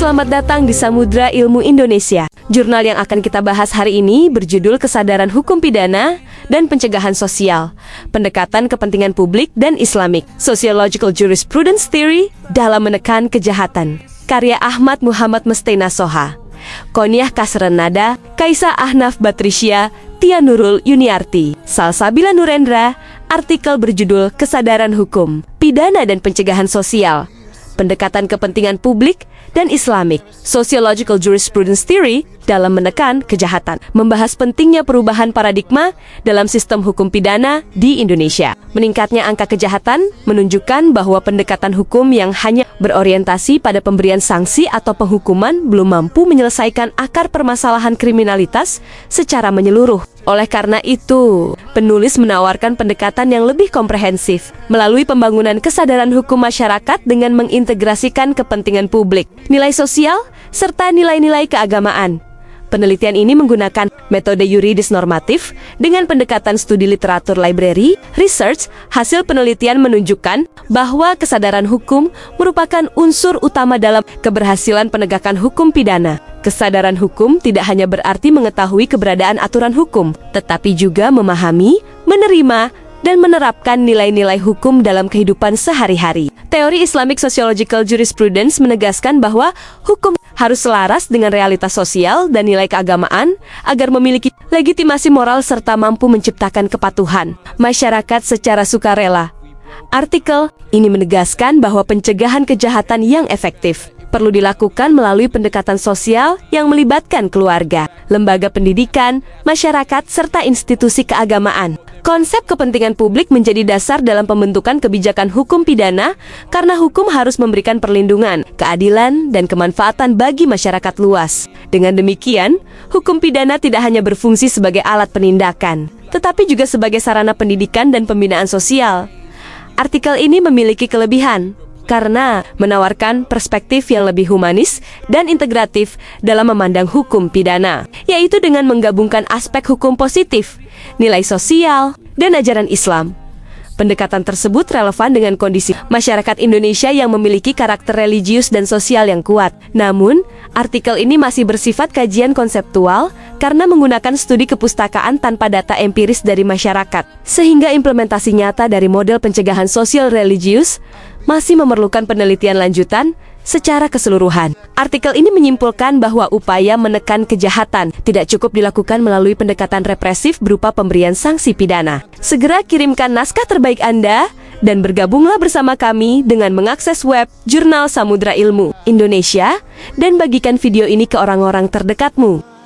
selamat datang di Samudra Ilmu Indonesia. Jurnal yang akan kita bahas hari ini berjudul Kesadaran Hukum Pidana dan Pencegahan Sosial, Pendekatan Kepentingan Publik dan Islamik, Sociological Jurisprudence Theory dalam Menekan Kejahatan. Karya Ahmad Muhammad Mestena Soha, Koniah Kasrenada, Kaisa Ahnaf Batrisya, Tia Nurul Yuniarti, Salsabila Nurendra. Artikel berjudul Kesadaran Hukum, Pidana dan Pencegahan Sosial, Pendekatan Kepentingan Publik dan Islamik, Sociological Jurisprudence Theory dalam Menekan Kejahatan, membahas pentingnya perubahan paradigma dalam sistem hukum pidana di Indonesia. Meningkatnya angka kejahatan menunjukkan bahwa pendekatan hukum yang hanya berorientasi pada pemberian sanksi atau penghukuman belum mampu menyelesaikan akar permasalahan kriminalitas secara menyeluruh. Oleh karena itu, penulis menawarkan pendekatan yang lebih komprehensif melalui pembangunan kesadaran hukum masyarakat dengan mengintegrasikan kepentingan publik, nilai sosial, serta nilai-nilai keagamaan. Penelitian ini menggunakan metode yuridis normatif dengan pendekatan studi literatur library, research. Hasil penelitian menunjukkan bahwa kesadaran hukum merupakan unsur utama dalam keberhasilan penegakan hukum pidana. Kesadaran hukum tidak hanya berarti mengetahui keberadaan aturan hukum, tetapi juga memahami, menerima, dan menerapkan nilai-nilai hukum dalam kehidupan sehari-hari. Teori Islamic Sociological Jurisprudence menegaskan bahwa hukum harus selaras dengan realitas sosial dan nilai keagamaan agar memiliki legitimasi moral serta mampu menciptakan kepatuhan masyarakat secara sukarela. Artikel ini menegaskan bahwa pencegahan kejahatan yang efektif perlu dilakukan melalui pendekatan sosial yang melibatkan keluarga, lembaga pendidikan, masyarakat, serta institusi keagamaan. Konsep kepentingan publik menjadi dasar dalam pembentukan kebijakan hukum pidana karena hukum harus memberikan perlindungan, keadilan, dan kemanfaatan bagi masyarakat luas. Dengan demikian, hukum pidana tidak hanya berfungsi sebagai alat penindakan, tetapi juga sebagai sarana pendidikan dan pembinaan sosial. Artikel ini memiliki kelebihan karena menawarkan perspektif yang lebih humanis dan integratif dalam memandang hukum pidana, yaitu dengan menggabungkan aspek hukum positif, nilai sosial, dan ajaran Islam. Pendekatan tersebut relevan dengan kondisi masyarakat Indonesia yang memiliki karakter religius dan sosial yang kuat. Namun, artikel ini masih bersifat kajian konseptual karena menggunakan studi kepustakaan tanpa data empiris dari masyarakat, sehingga implementasi nyata dari model pencegahan sosial religius masih memerlukan penelitian lanjutan secara keseluruhan. Artikel ini menyimpulkan bahwa upaya menekan kejahatan tidak cukup dilakukan melalui pendekatan represif berupa pemberian sanksi pidana. Segera kirimkan naskah terbaik Anda dan bergabunglah bersama kami dengan mengakses web Jurnal Samudra Ilmu Indonesia dan bagikan video ini ke orang-orang terdekatmu.